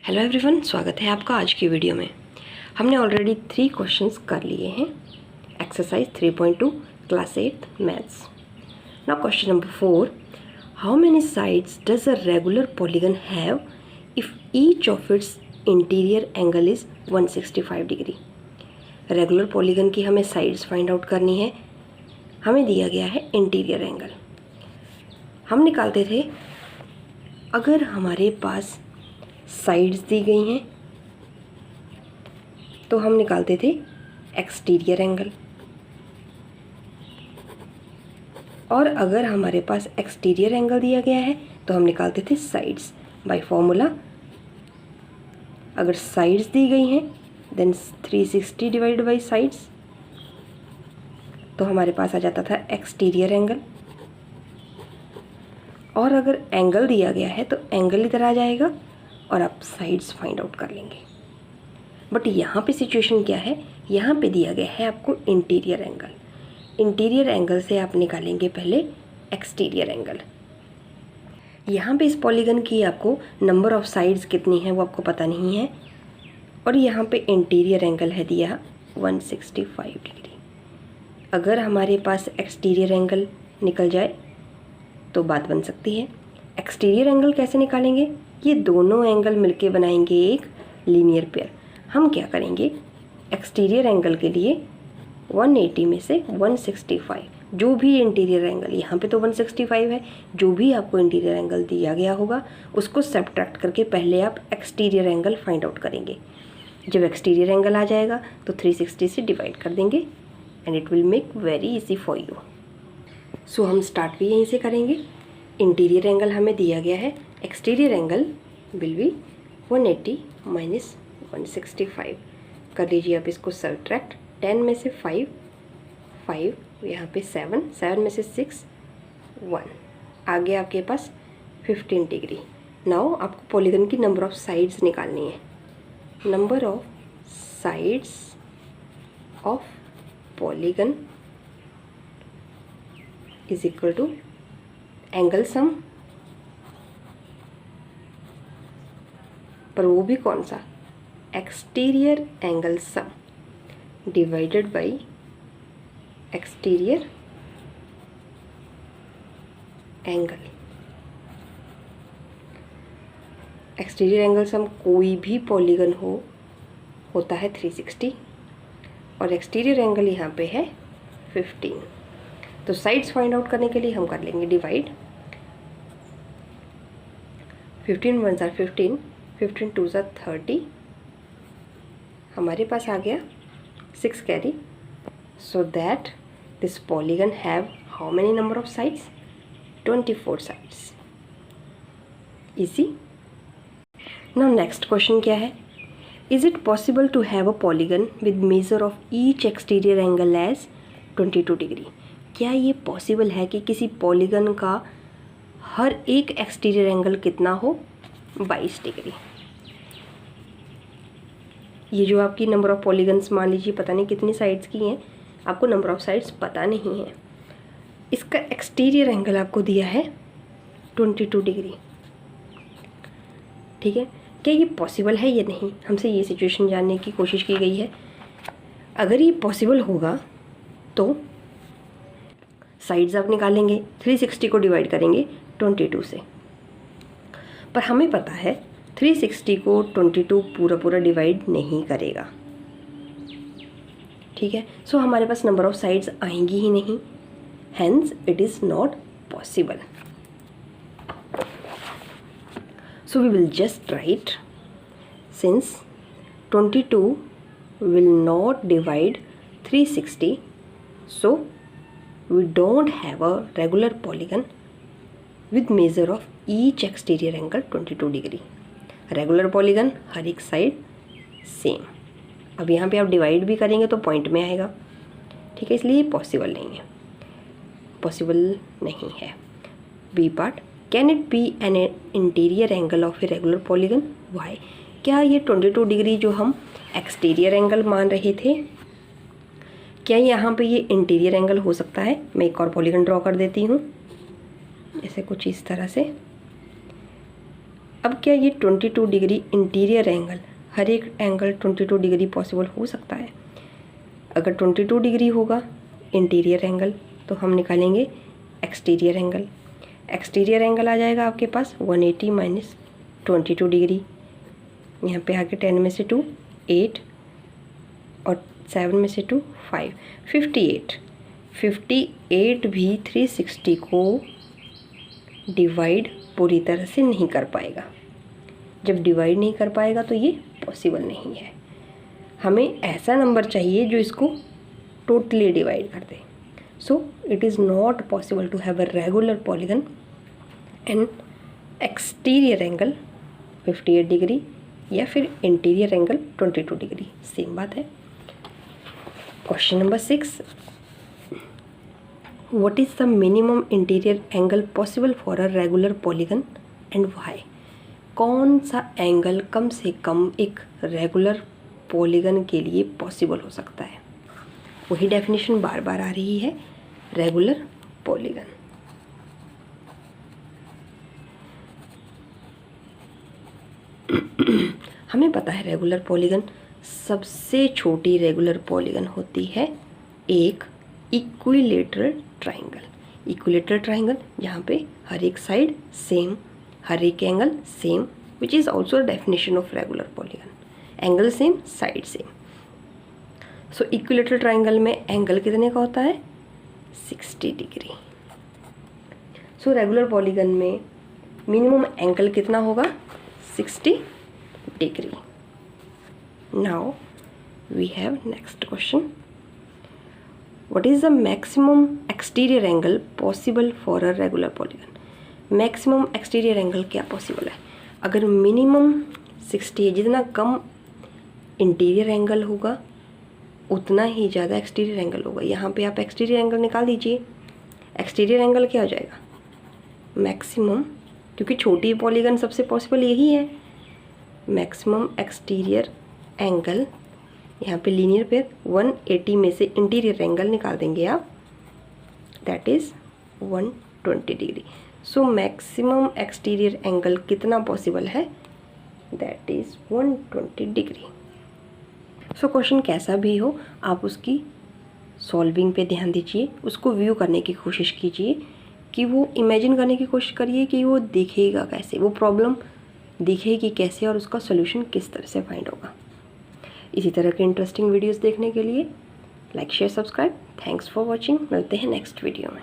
Hello everyone, स्वागत है आपका आज की वीडियो में। हमने ऑलरेडी 3 क्वेश्चंस कर लिए हैं। Exercise 3.2 class 8 maths. Now question number 4, how many sides does a regular polygon have if each of its interior angle is 165 degree. Regular polygon की हमें साइड्स फाइंड आउट करनी है। हमें दिया गया है इंटीरियर एंगल। हम निकालते थे अगर हमारे पास साइड्स दी गई हैं तो हम निकालते थे एक्सटीरियर एंगल, और अगर हमारे पास एक्सटीरियर एंगल दिया गया है तो हम निकालते थे साइड्स बाय फॉर्मूला। अगर साइड्स दी गई हैं देन 360 डिवाइड बाई साइड्स, तो हमारे पास आ जाता था एक्सटीरियर एंगल। और अगर एंगल दिया गया है तो एंगल इधर आ जाएगा और आप साइड्स फाइंड आउट कर लेंगे। बट यहाँ पे सिचुएशन क्या है, यहाँ पे दिया गया है आपको इंटीरियर एंगल। इंटीरियर एंगल से आप निकालेंगे पहले एक्सटीरियर एंगल। यहाँ पे इस पॉलीगन की आपको नंबर ऑफ साइड्स कितनी है वो आपको पता नहीं है, और यहाँ पे इंटीरियर एंगल है दिया 165 डिग्री। अगर हमारे पास एक्सटीरियर एंगल निकल जाए तो बात बन सकती है। एक्सटीरियर एंगल कैसे निकालेंगे, ये दोनों एंगल मिलके बनाएंगे एक लीनियर पेयर। हम क्या करेंगे, एक्सटीरियर एंगल के लिए 180 में से 165, जो भी इंटीरियर एंगल, यहाँ पे तो 165 है, जो भी आपको इंटीरियर एंगल दिया गया होगा उसको सब्ट्रैक्ट करके पहले आप एक्सटीरियर एंगल फाइंड आउट करेंगे। जब एक्सटीरियर एंगल आ जाएगा तो 360 से डिवाइड कर देंगे and it will make very easy for you. So हम स्टार्ट भी यहीं से करेंगे। इंटीरियर एंगल हमें दिया गया है, exterior angle will be 180 minus 165। कर लीजिए आप इसको सब्ट्रैक्ट। 10 में से 5, यहाँ पे 7 में से 6, 1, आगे आपके पास 15 डिग्री। नाउ आपको पॉलीगन की नंबर ऑफ साइड्स निकालनी है। Number of sides of polygon is equal to angle sum, पर वो भी कौन सा, exterior angle sum divided by exterior angle. Exterior angle sum कोई भी पॉलीगन होता है 360, और एक्सटीरियर एंगल यहाँ पे है 15। तो साइड्स फाइंड आउट करने के लिए हम कर लेंगे डिवाइड। 15 1 ज़ा 15, 15 2 ज़ा 30, हमारे पास आ गया 6 carry. So that this polygon have how many number of sides, 24 sides. Easy. Now next question क्या है, is it possible to have a polygon with measure of each exterior angle as 22 degree. क्या ये possible है कि किसी polygon का हर एक exterior angle कितना हो, 22 डिग्री। ये जो आपकी नंबर ऑफ पॉलीगन्स मान लीजिए पता नहीं कितनी साइड्स की हैं, आपको नंबर ऑफ साइड्स पता नहीं है। इसका एक्सटीरियर एंगल आपको दिया है 22 डिग्री। ठीक है, क्या ये पॉसिबल है या नहीं, हमसे ये सिचुएशन जानने की कोशिश की गई है। अगर ये पॉसिबल होगा तो साइड्स आप निकालेंगे, 360 को डिवाइड करेंगे 22 से, पर हमें पता है 360 को 22 पूरा डिवाइड नहीं करेगा। ठीक है, सो हमारे पास नंबर ऑफ साइड्स आएंगी ही नहीं, hence it is not possible. So we will just write, since 22 will not divide 360, so we don't have a regular polygon with measure of each exterior angle 22 degree. Regular polygon हर एक side same. अब यहाँ पे आप divide भी करेंगे तो point में आएगा। ठीक है, इसलिए पॉसिबल नहीं है, पॉसिबल नहीं है। B part, can it be an interior angle of a regular polygon, why. क्या ये 22 डिग्री जो हम एक्सटीरियर एंगल मान रहे थे, क्या यहाँ पे ये इंटीरियर एंगल हो सकता है। मैं एक और पॉलीगन ड्रॉ कर देती हूँ, ऐसे कुछ इस तरह से। अब क्या ये 22 डिग्री इंटीरियर एंगल, हर एक एंगल 22 डिग्री पॉसिबल हो सकता है? अगर 22 डिग्री होगा इंटीरियर एंगल तो हम निकालेंगे एक्सटीरियर एंगल। एक्सटीरियर एंगल आ जाएगा आपके पास 180 माइनस 22 डिग्री। यहाँ पे आके 10 में से 2 8 और 7 में से 2 5 58 भी 360 को डिवाइड पूरी तरह से नहीं कर पाएगा। जब डिवाइड नहीं कर पाएगा तो ये पॉसिबल नहीं है। हमें ऐसा नंबर चाहिए जो इसको टोटली डिवाइड कर दे। So it is not possible to have a regular polygon and exterior angle 58 degree या फिर इंटीरियर एंगल 22 डिग्री, सेम बात है। Question number 6, what is the minimum interior angle possible for a regular polygon and why? कौन सा angle कम से कम एक regular polygon के लिए पॉसिबल हो सकता है? वही डेफिनेशन बार बार आ रही है, रेगुलर पॉलीगन। हमें पता है रेगुलर पॉलीगन, सबसे छोटी रेगुलर पॉलीगन होती है एक इक्विलेटरल ट्राइंगल। इक्विलेटरल ट्राइंगल जहाँ पे हर एक साइड सेम, हर एक angle same, which is also definition of regular polygon. Angle same, side same. So equilateral triangle में एंगल कितने का होता है? 60 डिग्री। सो रेगुलर पॉलीगन में मिनिमम एंगल कितना होगा? 60 degree. Now we have next question, what is the maximum exterior angle possible for a regular polygon? Maximum exterior angle क्या possible है? अगर मिनिमम 60 है, जितना कम इंटीरियर एंगल होगा उतना ही ज़्यादा एक्सटीरियर एंगल होगा। यहाँ पे आप एक्सटीरियर एंगल निकाल दीजिए। एक्सटीरियर एंगल क्या हो जाएगा? मैक्सिमम, क्योंकि छोटी पॉलीगन सबसे पॉसिबल यही है। मैक्सिमम एक्सटीरियर एंगल, यहाँ पे लीनियर पेयर 180 में से इंटीरियर एंगल निकाल देंगे आप, that is 120 degree. So maximum exterior angle कितना पॉसिबल है? That is 120 degree. So question कैसा भी हो, आप उसकी सॉल्विंग पे ध्यान दीजिए, उसको व्यू करने की कोशिश कीजिए, कि वो इमेजिन करने की कोशिश करिए कि वो दिखेगा कैसे, वो प्रॉब्लम दिखेगी कैसे और उसका सोल्यूशन किस तरह से फाइंड होगा। इसी तरह के इंटरेस्टिंग वीडियोस देखने के लिए like share subscribe. Thanks for watching. मिलते हैं नेक्स्ट वीडियो में।